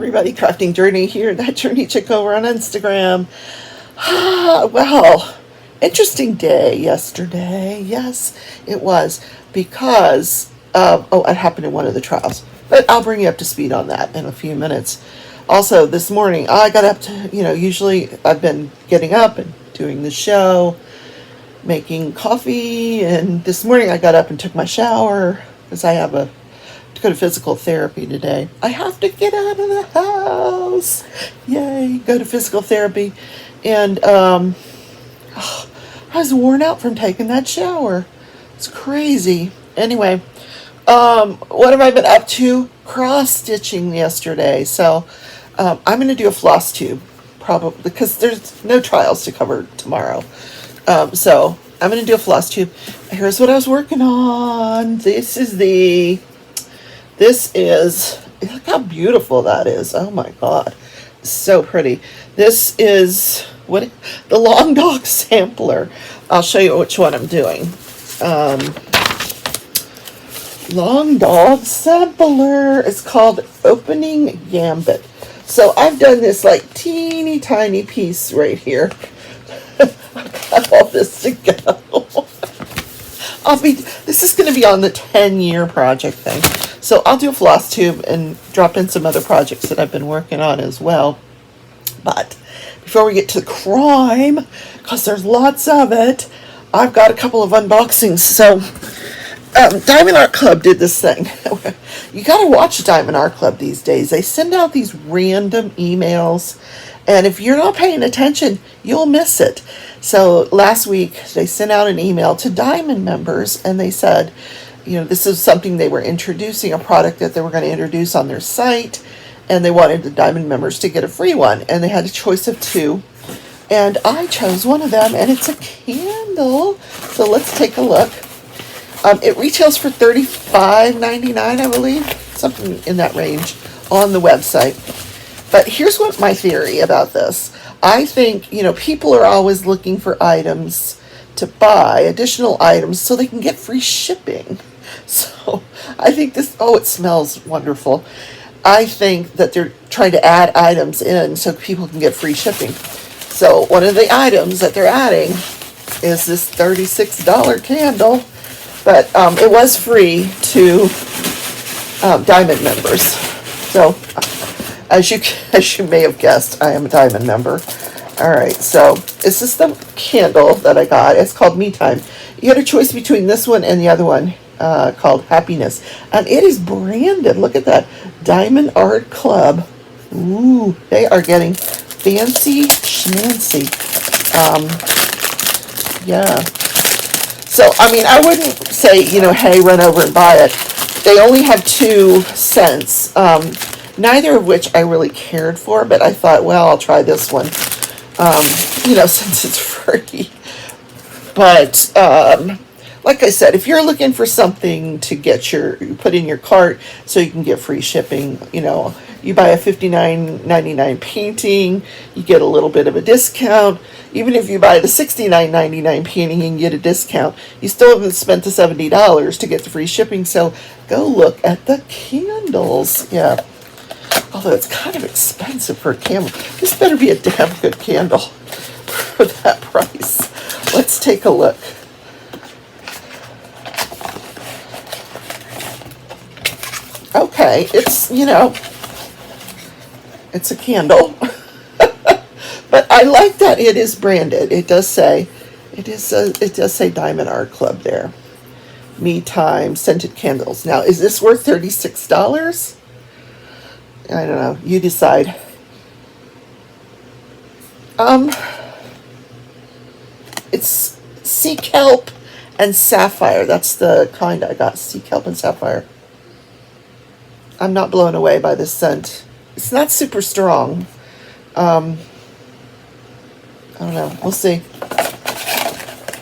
everybody, Crafting Journey here, that Journey Chick over on Instagram. Well, interesting day yesterday. Yes, it was, because it happened in one of the trials. But I'll bring you up to speed on that in a few minutes. Also, this morning, I got up to, usually I've been getting up and doing the show, making coffee, and this morning I got up and took my shower, because I have to go to physical therapy today. I have to get out of the house. Yay, go to physical therapy. And I was worn out from taking that shower. It's crazy. Anyway, what have I been up to? Cross stitching yesterday. So I'm going to do a floss tube, probably, because there's no trials to cover tomorrow. So I'm going to do a floss tube. Here's what I was working on. Look how beautiful that is. Oh my God. So pretty. This is the Long Dog Sampler. I'll show you which one I'm doing. Long Dog Sampler. It's called Opening Gambit. So I've done this like teeny tiny piece right here. I've got all this to go. This is going to be on the 10-year project thing. So I'll do a floss tube and drop in some other projects that I've been working on as well. But before we get to the crime, because there's lots of it, I've got a couple of unboxings. So Diamond Art Club did this thing. You got to watch Diamond Art Club these days. They send out these random emails, and if you're not paying attention, you'll miss it. So last week, they sent out an email to Diamond members, and they said, this is something they were introducing, a product that they were going to introduce on their site, and they wanted the Diamond members to get a free one, and they had a choice of two, and I chose one of them, and it's a candle. So let's take a look. It retails for $35.99, I believe, something in that range on the website. But here's what my theory about this. I think, people are always looking for items to buy, additional items, so they can get free shipping. So I think it smells wonderful. I think that they're trying to add items in so people can get free shipping. So one of the items that they're adding is this $36 candle, but it was free to Diamond members. So as you may have guessed, I am a Diamond member. All right, so this is the candle that I got. It's called Me Time. You had a choice between this one and the other one called Happiness. And it is branded. Look at that. Diamond Art Club. Ooh, they are getting fancy schmancy. Yeah. So, I wouldn't say, hey, run over and buy it. They only have 2 scents. Neither of which I really cared for, but I thought, well, I'll try this one, since it's free. But, like I said, if you're looking for something to put in your cart so you can get free shipping, you buy a $59.99 painting, you get a little bit of a discount. Even if you buy the $69.99 painting and get a discount, you still haven't spent the $70 to get the free shipping. So go look at the candles. Yeah. Although it's kind of expensive for a candle. This better be a damn good candle for that price. Let's take a look. Okay, it's a candle. But I like that it is branded. It does say Diamond Art Club there. Me Time scented candles. Now, is this worth $36? I don't know. You decide. It's sea kelp and sapphire. That's the kind I got. Sea kelp and sapphire. I'm not blown away by this scent. It's not super strong. I don't know. We'll see.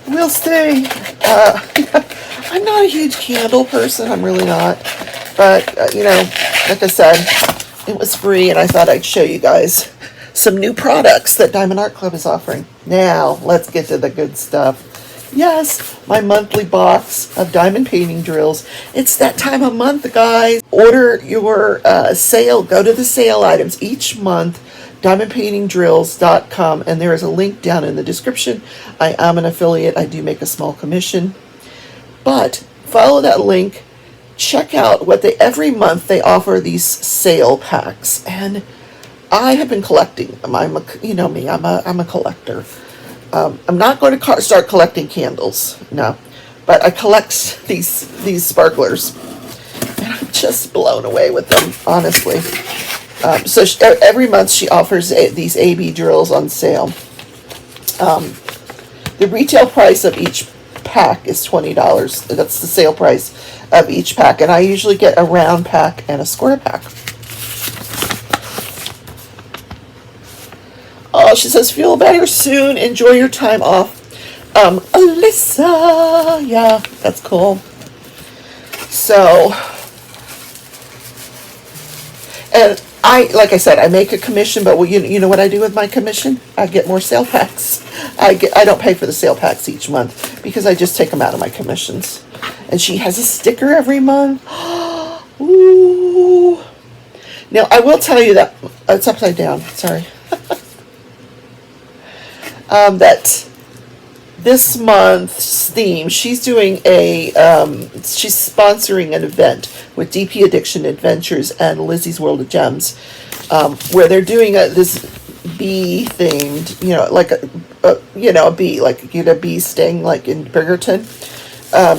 We'll see. I'm not a huge candle person. I'm really not. But, like I said, it was free, and I thought I'd show you guys some new products that Diamond Art Club is offering. Now, let's get to the good stuff. Yes, my monthly box of diamond painting drills. It's that time of month, guys. order your sale, go to the sale items each month, diamondpaintingdrills.com, and there is a link down in the description. I am an affiliate. I do make a small commission. But follow that link. Check out what every month they offer these sale packs. And I have been collecting them. You know me, I'm a collector. I'm not going to start collecting candles, no. But I collect these sparklers. And I'm just blown away with them, honestly. So every month she offers these AB drills on sale. The retail price of each pack is $20. That's the sale price of each pack. And I usually get a round pack and a square pack. Oh, she says, feel better soon. Enjoy your time off. Alyssa. Yeah, that's cool. So, and like I said, I make a commission, but you know what I do with my commission? I get more sale packs. I don't pay for the sale packs each month because I just take them out of my commissions. And she has a sticker every month. Ooh. Now, I will tell you that, it's upside down, sorry. That this month's theme, she's doing she's sponsoring an event with DP Addiction Adventures and Lizzie's World of Gems, where they're doing this bee themed, like a bee, like a bee sting, like in Bridgerton,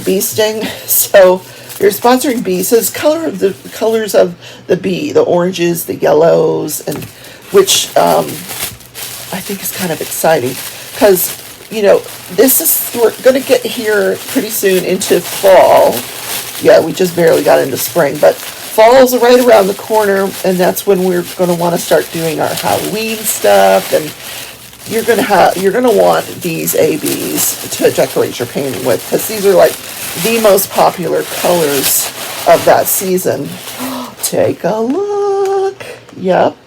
bee sting. So they're sponsoring bees. So it's the colors of the bee, the oranges, the yellows, and which I think is kind of exciting because, we're going to get here pretty soon into fall. Yeah, we just barely got into spring, but fall's right around the corner, and that's when we're going to want to start doing our Halloween stuff, and you're going to want these ABs to decorate your painting with, because these are like the most popular colors of that season. Take a look. Yep.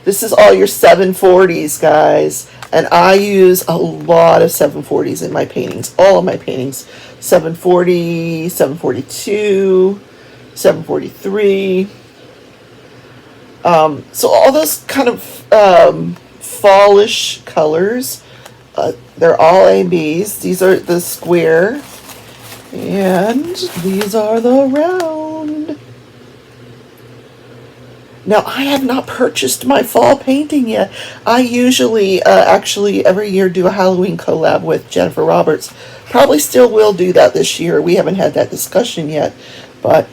This is all your 740s, guys. And I use a lot of 740s in my paintings. All of my paintings. 740, 742, 743. So all those kind of fallish colors. They're all ABs. These are the square. And these are the round. Now, I have not purchased my fall painting yet. I usually, actually, every year do a Halloween collab with Jennifer Roberts. Probably still will do that this year. We haven't had that discussion yet. But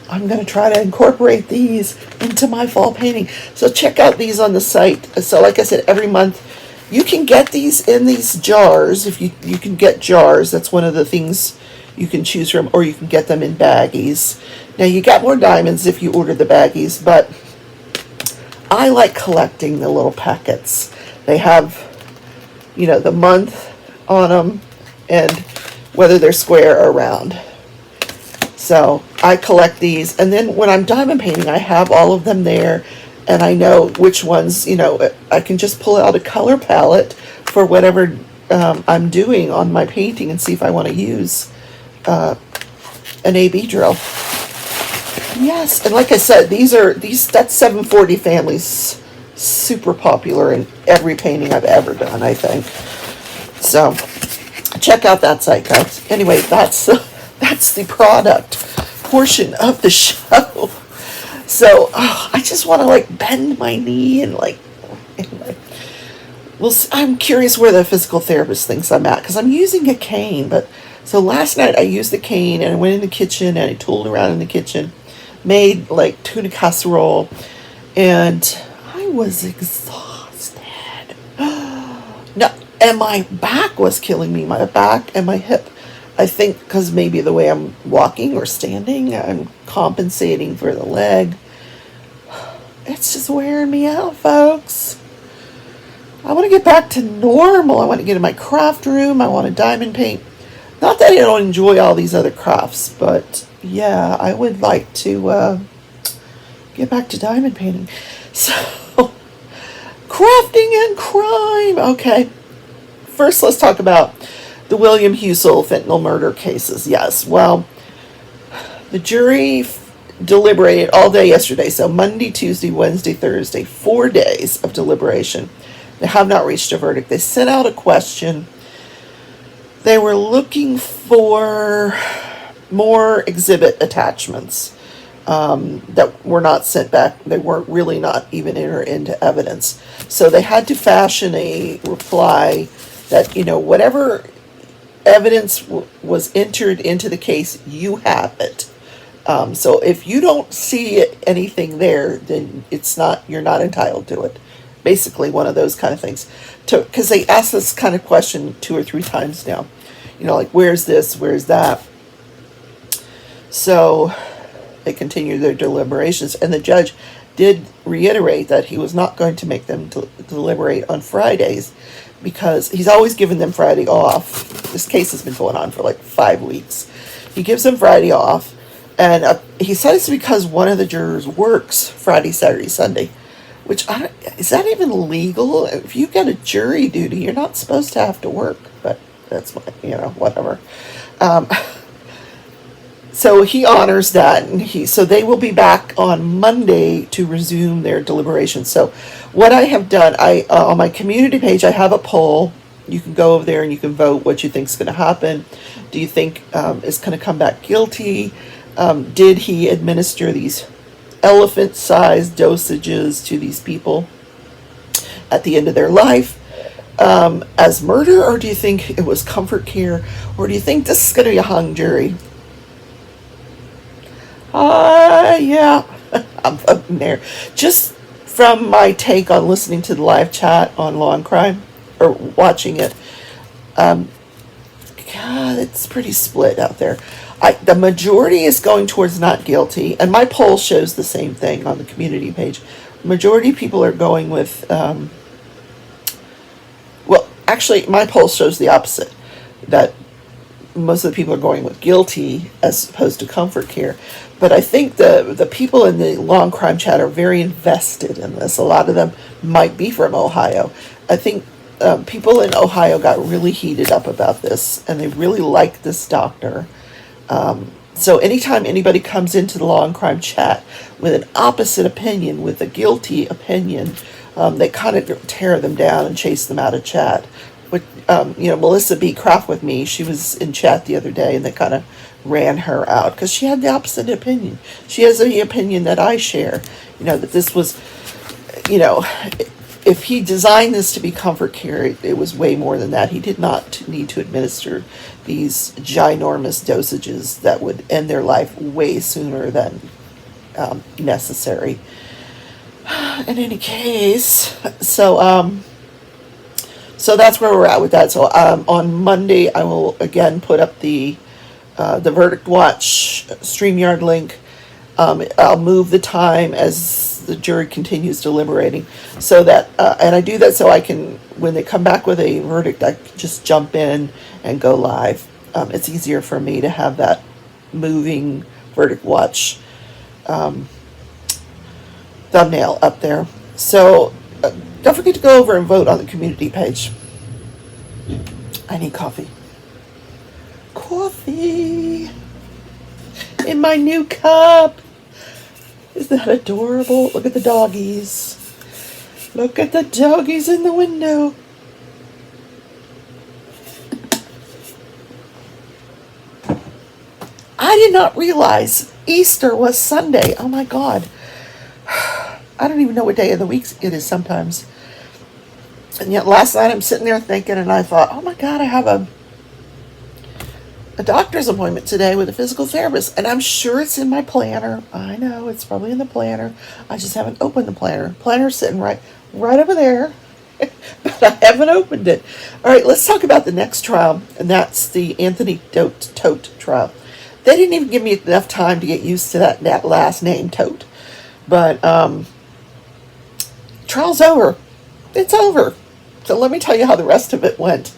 I'm going to try to incorporate these into my fall painting. So check out these on the site. So like I said, every month you can get these in these jars. If you can get jars, that's one of the things you can choose from, or you can get them in baggies. Now, you got more diamonds if you order the baggies, but I like collecting the little packets. They have, the month on them and whether they're square or round. So I collect these, and then when I'm diamond painting, I have all of them there, and I know which ones, I can just pull out a color palette for whatever I'm doing on my painting and see if I want to use an AB drill. Yes, and like I said, that 740 family's super popular in every painting I've ever done, I think. So check out that site, guys. Anyway, that's the product portion of the show. So I just want to bend my knee and anyway. Well, I'm curious where the physical therapist thinks I'm at, because I'm using a cane. But so last night I used the cane and I went in the kitchen and I tooled around in the kitchen, made tuna casserole, and I was exhausted. No, and my back was killing me. My back and my hip. I think because maybe the way I'm walking or standing, I'm compensating for the leg. It's just wearing me out, folks. I want to get back to normal. I want to get in my craft room. I want to diamond paint. Not that I don't enjoy all these other crafts, but yeah, I would like to get back to diamond painting. So, crafting and crime. Okay, first let's talk about the William Husel fentanyl murder cases. Yes, well, the jury deliberated all day yesterday. So Monday, Tuesday, Wednesday, Thursday, 4 days of deliberation. They have not reached a verdict. They sent out a question. They were looking for more exhibit attachments that were not sent back. They weren't really not even entered into evidence. So they had to fashion a reply that, whatever evidence was entered into the case, you have it. So if you don't see anything there, then you're not entitled to it. Basically, one of those kind of things. Because they asked this kind of question 2 or 3 times now. Like, where's this? Where's that? So they continued their deliberations, and the judge did reiterate that he was not going to make them deliberate on Fridays, because he's always given them Friday off. This case has been going on for like 5 weeks. He gives them Friday off, and he said it's because one of the jurors works Friday, Saturday, Sunday, which is that even legal? If you get a jury duty, you're not supposed to have to work, but that's whatever. So he honors that, and so they will be back on Monday to resume their deliberations. So what I have done, on my community page, I have a poll. You can go over there and you can vote what you think is going to happen. Do you think it's going to come back guilty? Did he administer these elephant-sized dosages to these people at the end of their life as murder, or do you think it was comfort care, or do you think this is going to be a hung jury? Yeah, I'm voting there. Just from my take on listening to the live chat on Law and Crime, or watching it, God, it's pretty split out there. The majority is going towards not guilty, and my poll shows the same thing on the community page. Majority of people are going with, well, actually, my poll shows the opposite, that most of the people are going with guilty as opposed to comfort care. But I think the people in the Law and Crime chat are very invested in this. A lot of them might be from Ohio. I think people in Ohio got really heated up about this, and they really like this doctor. So anytime anybody comes into the Law and Crime chat with an opposite opinion, with a guilty opinion, they kind of tear them down and chase them out of chat. But, Melissa B. Croft with me, she was in chat the other day, and they kind of ran her out because she had the opposite opinion. She has the opinion that I share, that this was, if he designed this to be comfort care, it was way more than that. He did not need to administer these ginormous dosages that would end their life way sooner than necessary. In any case, so that's where we're at with that. So on Monday, I will again put up the Verdict Watch StreamYard link. I'll move the time as the jury continues deliberating, so that and I do that so I can, when they come back with a verdict, I can just jump in and go live. It's easier for me to have that moving Verdict Watch thumbnail up there. So don't forget to go over and vote on the community page. I need coffee. Coffee in my new cup. Isn't that adorable? Look at the doggies. Look at the doggies in the window. I did not realize Easter was Sunday. Oh my God. I don't even know what day of the week it is sometimes. And yet last night I'm sitting there thinking, and I thought, oh my God, I have a doctor's appointment today with a physical therapist, and I'm sure it's in my planner. I know it's probably in the planner. I just haven't opened the planner. Planner's sitting right over there, but I haven't opened it. All right, let's talk about the next trial, and that's the Anthony Tote trial. They didn't even give me enough time to get used to that last name, Tote. But trial's over. It's over. So let me tell you how the rest of it went.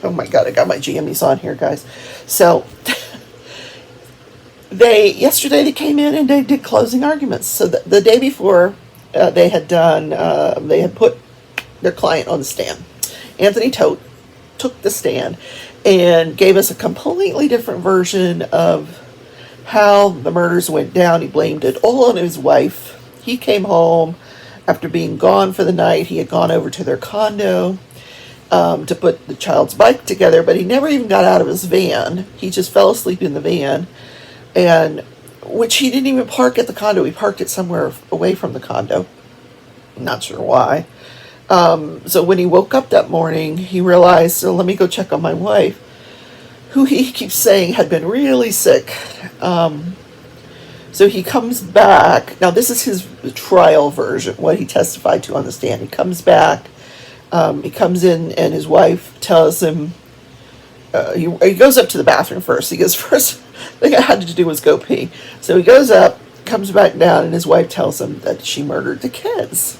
Oh my God, I got my jammies on here, guys. So yesterday they came in and they did closing arguments. So the day before they had put their client on the stand. Anthony Tote took the stand and gave us a completely different version of how the murders went down. He blamed it all on his wife. He came home after being gone for the night. He had gone over to their condo to put the child's bike together, but he never even got out of his van. He just fell asleep in the van, and which he didn't even park at the condo. He parked it somewhere away from the condo. Not sure why. So when he woke up that morning, he realized, so let me go check on my wife, who he keeps saying had been really sick. So he comes back. Now, this is his trial version, what he testified to on the stand. He comes back. He comes in, and his wife tells him, he goes up to the bathroom first. He goes, first thing I had to do was go pee. So he goes up, comes back down, and his wife tells him that she murdered the kids.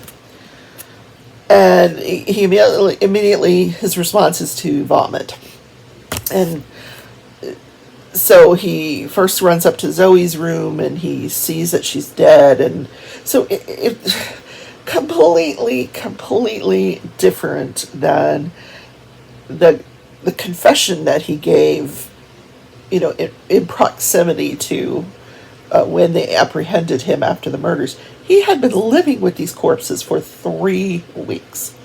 And he immediately his response is to vomit. And so he first runs up to Zoe's room, and he sees that she's dead. And so it completely different than the confession that he gave, in proximity to when they apprehended him after the murders. He had been living with these corpses for 3 weeks,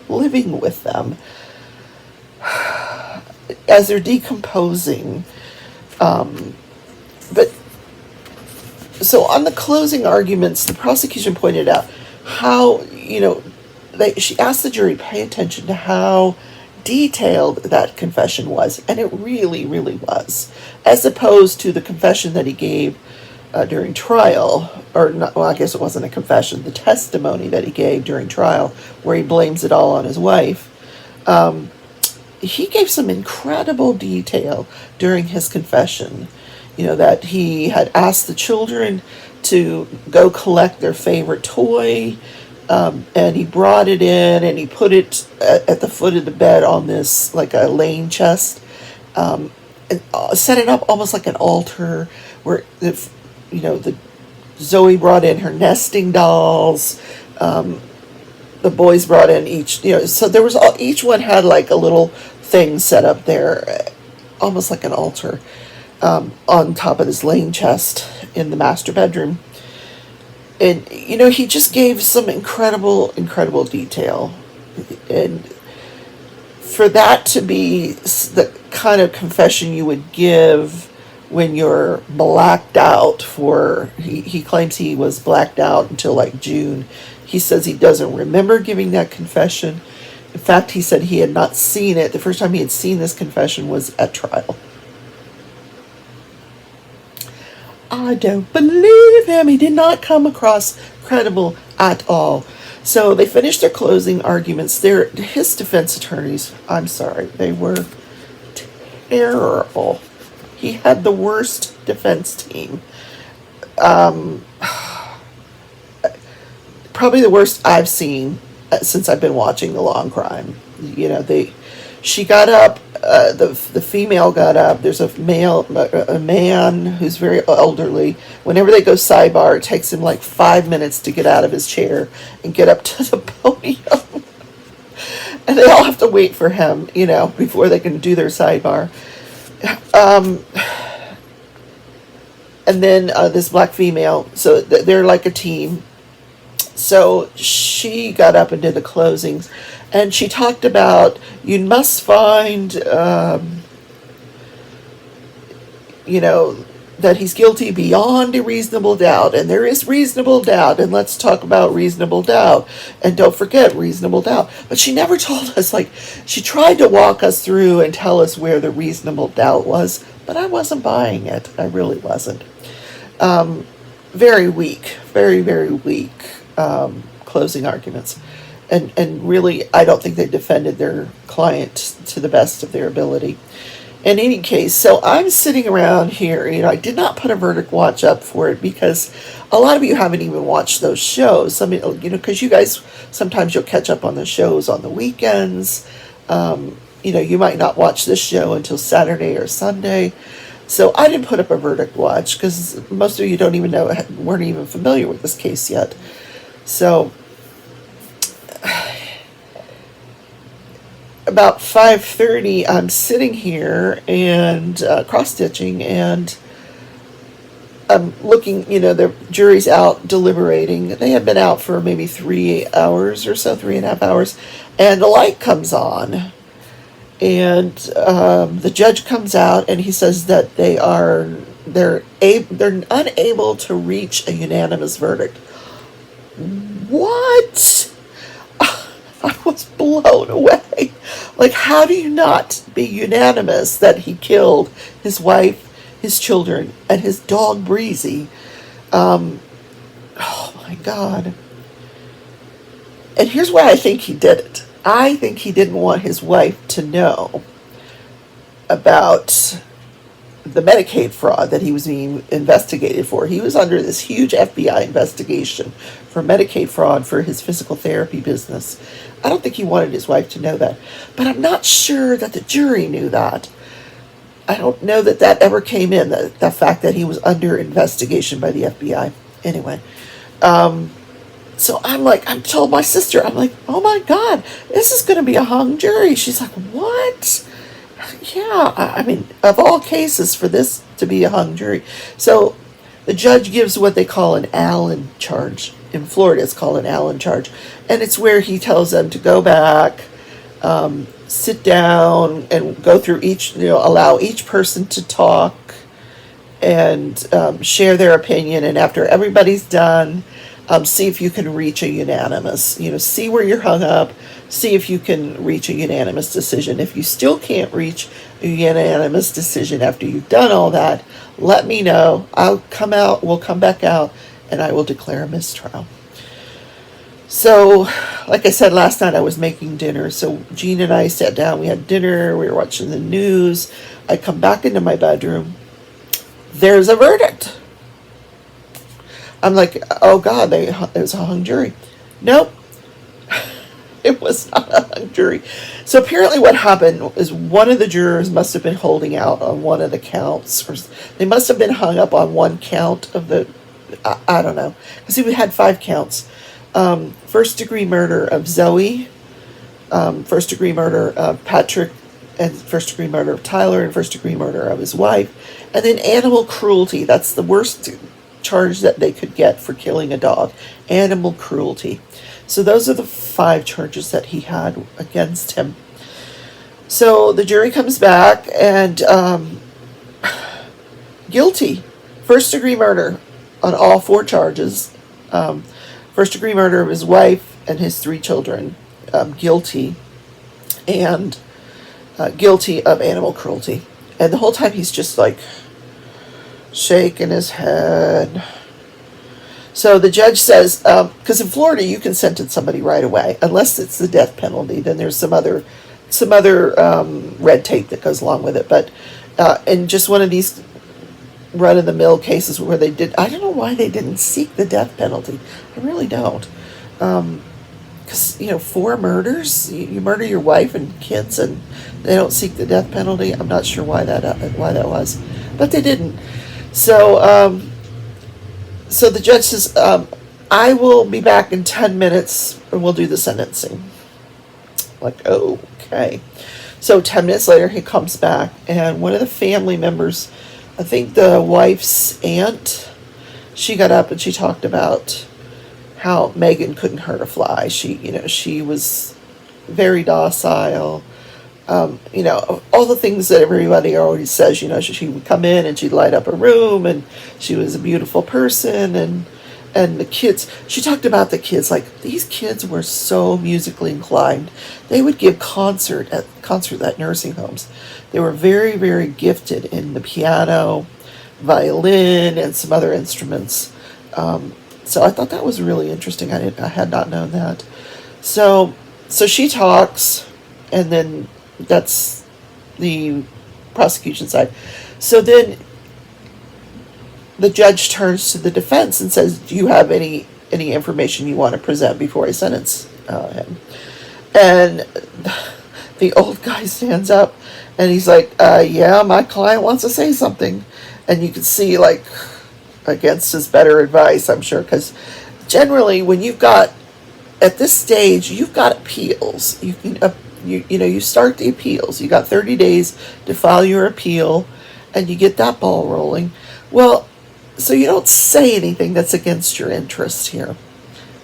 living with them as they're decomposing. But so on the closing arguments, the prosecution pointed out how, she asked the jury to pay attention to how detailed that confession was, and it really, really was, as opposed to the confession that he gave during trial, or not, well, I guess it wasn't a confession, the testimony that he gave during trial, where he blames it all on his wife. He gave some incredible detail during his confession, that he had asked the children to go collect their favorite toy, and he brought it in, and he put it at the foot of the bed on this, like a laying chest, and set it up almost like an altar, where the Zoe brought in her nesting dolls. The boys brought in each, so there was each one had like a little thing set up there, almost like an altar, on top of this laying chest in the master bedroom. And he just gave some incredible detail, and for that to be the kind of confession you would give when you're blacked out for, he claims he was blacked out until like June. He says he doesn't remember giving that confession. In fact, he said he had not seen it. The first time he had seen this confession was at trial. I don't believe him. He did not come across credible at all. So they finished their closing arguments. His defense attorneys, I'm sorry, they were terrible. He had the worst defense team. Probably the worst I've seen since I've been watching The Long Crime. She got up, the female got up. There's a man who's very elderly. Whenever they go sidebar, it takes him like 5 minutes to get out of his chair and get up to the podium. And they all have to wait for him, before they can do their sidebar. And then this black female, so they're like a team. So she got up and did the closings, and she talked about, you must find, that he's guilty beyond a reasonable doubt, and there is reasonable doubt, and let's talk about reasonable doubt, and don't forget reasonable doubt. But she never told us, she tried to walk us through and tell us where the reasonable doubt was, but I wasn't buying it. I really wasn't. Very weak, very, very weak closing arguments. And really, I don't think they defended their client to the best of their ability. In any case, so I'm sitting around here, I did not put a verdict watch up for it because a lot of you haven't even watched those shows. Because you guys, sometimes you'll catch up on the shows on the weekends. You might not watch this show until Saturday or Sunday. So I didn't put up a verdict watch because most of you weren't even familiar with this case yet. So about 5:30, I'm sitting here and cross-stitching, and I'm looking, the jury's out deliberating. They had been out for maybe 3 hours or so, 3.5 hours, and the light comes on. And the judge comes out and he says that they're unable to reach a unanimous verdict. What? I was blown away. Like, how do you not be unanimous that he killed his wife, his children, and his dog Breezy? Oh my God. And here's why I think he did it. I think he didn't want his wife to know about the Medicaid fraud that he was being investigated for. He was under this huge FBI investigation for Medicaid fraud for his physical therapy business. I don't think he wanted his wife to know that. But I'm not sure that the jury knew that. I don't know that that ever came in, the fact that he was under investigation by the FBI. Anyway, so I told my sister, I'm like, oh my God, this is going to be a hung jury. She's like, what? Yeah, I mean, of all cases for this to be a hung jury. So the judge gives what they call an Allen charge. In Florida, it's called an Allen charge. And it's where he tells them to go back, sit down, and go through allow each person to talk and share their opinion. And after everybody's done, see if you can reach a unanimous, see where you're hung up, see if you can reach a unanimous decision. If you still can't reach a unanimous decision after you've done all that, let me know. We'll come back out, and I will declare a mistrial. So, like I said last night, I was making dinner. So Jean and I sat down, we had dinner, we were watching the news. I come back into my bedroom. There's a verdict. I'm like, oh God, it was a hung jury. Nope. It was not a hung jury. So apparently what happened is one of the jurors must have been holding out on one of the counts. Or they must have been hung up on one count of the, I don't know. Because we had 5 counts. First degree murder of Zoe, first degree murder of Patrick, and first degree murder of Tyler, and first degree murder of his wife. And then animal cruelty. That's the worst charge that they could get for killing a dog. Animal cruelty. So those are the 5 charges that he had against him. So the jury comes back and guilty. First degree murder on all 4 charges. First degree murder of his wife and his 3 children. Guilty. And guilty of animal cruelty. And the whole time he's just like shaking his head. So the judge says, because in Florida you can sentence somebody right away, unless it's the death penalty. Then there's some other red tape that goes along with it. But in just one of these run-of-the-mill cases where I don't know why they didn't seek the death penalty. I really don't. Because 4 murders, you murder your wife and kids, and they don't seek the death penalty. I'm not sure why that was, but they didn't. So so the judge says, I will be back in 10 minutes and we'll do the sentencing. Like, okay. So 10 minutes later, he comes back, and one of the family members, I think the wife's aunt, she got up and she talked about how Megan couldn't hurt a fly. She was very docile. All the things that everybody always says, she would come in and she'd light up a room, and she was a beautiful person, and the kids, she talked about the kids, like, these kids were so musically inclined. They would give concerts at nursing homes. They were very, very gifted in the piano, violin, and some other instruments. So I thought that was really interesting. I had not known that. So she talks, and then that's the prosecution side. So then the judge turns to the defense and says, do you have any information you want to present before I sentence him? And the old guy stands up and he's like, yeah, my client wants to say something. And you can see, like, against his better advice, I'm sure, because generally when you've got, at this stage, you've got appeals. You can, you start the appeals. You got 30 days to file your appeal, and you get that ball rolling. Well, So you don't say anything that's against your interest here.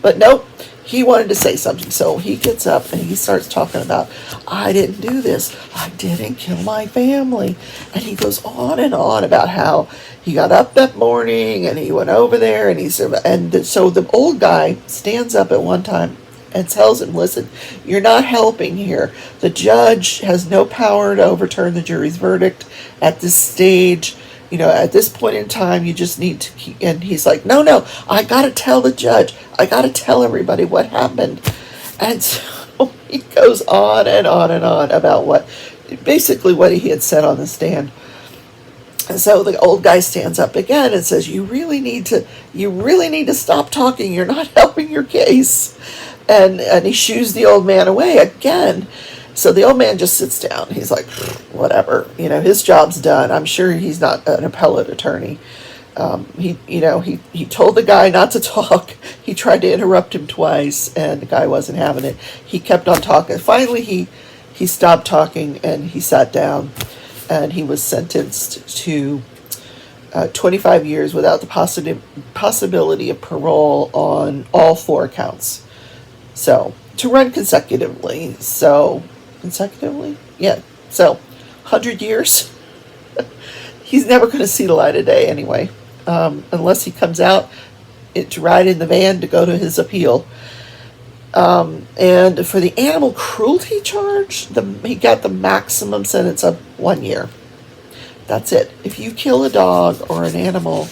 But nope, he wanted to say something. So he gets up and he starts talking about, I didn't do this. I didn't kill my family. And he goes on and on about how he got up that morning and he went over there and he said, and so the old guy stands up at one time and tells him, listen, you're not helping here. The judge has no power to overturn the jury's verdict at this stage. You know, at this point in time, you just need to keep, and he's like, no, I gotta tell the judge. I gotta tell everybody what happened. And so he goes on and on and on about basically what he had said on the stand. And so the old guy stands up again and says, you really need to stop talking. You're not helping your case. And he shoos the old man away again. So the old man just sits down. He's like, whatever, his job's done. I'm sure he's not an appellate attorney. He told the guy not to talk. He tried to interrupt him twice, and the guy wasn't having it. He kept on talking. Finally, he stopped talking, and he sat down, and he was sentenced to 25 years without the possibility of parole on all 4 counts. So, to run consecutively. Yeah. So, 100 years. He's never going to see the light of day anyway. Unless he comes out to ride in the van to go to his appeal. And for the animal cruelty charge, he got the maximum sentence of 1 year. That's it. If you kill a dog or an animal,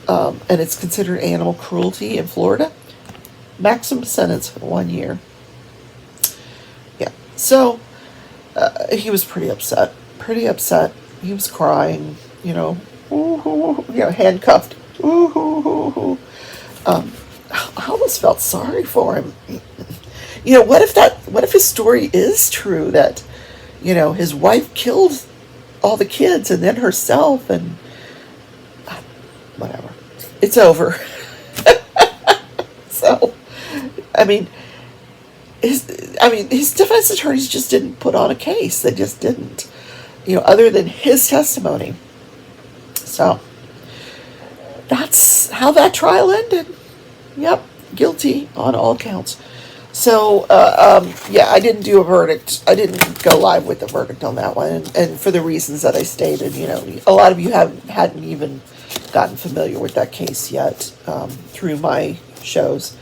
and it's considered animal cruelty in Florida, maximum sentence 1 year. Yeah. So he was pretty upset. He was crying. Handcuffed. I almost felt sorry for him. What if his story is true, that, his wife killed all the kids and then herself, and whatever. It's over. So, his defense attorneys just didn't put on a case. They just didn't, other than his testimony. So, that's how that trial ended. Yep, guilty on all counts. So, I didn't do a verdict. I didn't go live with the verdict on that one. And for the reasons that I stated, a lot of you hadn't even gotten familiar with that case yet through my shows.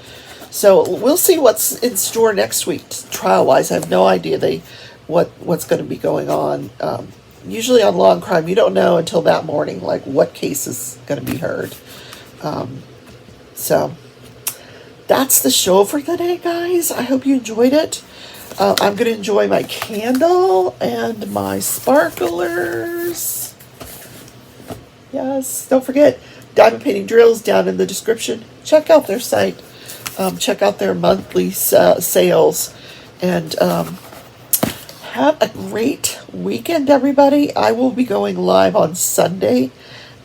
So we'll see what's in store next week, trial-wise. I have no idea what's going to be going on. Usually on Law and Crime, you don't know until that morning, like, what case is going to be heard. So that's the show for today, guys. I hope you enjoyed it. I'm going to enjoy my candle and my sparklers. Yes, don't forget, Diamond Painting Drills down in the description. Check out their site. Check out their monthly sales. And have a great weekend, everybody. I will be going live on Sunday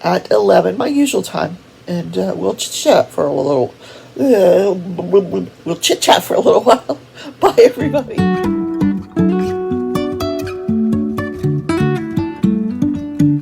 at 11, my usual time. And we'll chit-chat for a little while. Bye, everybody.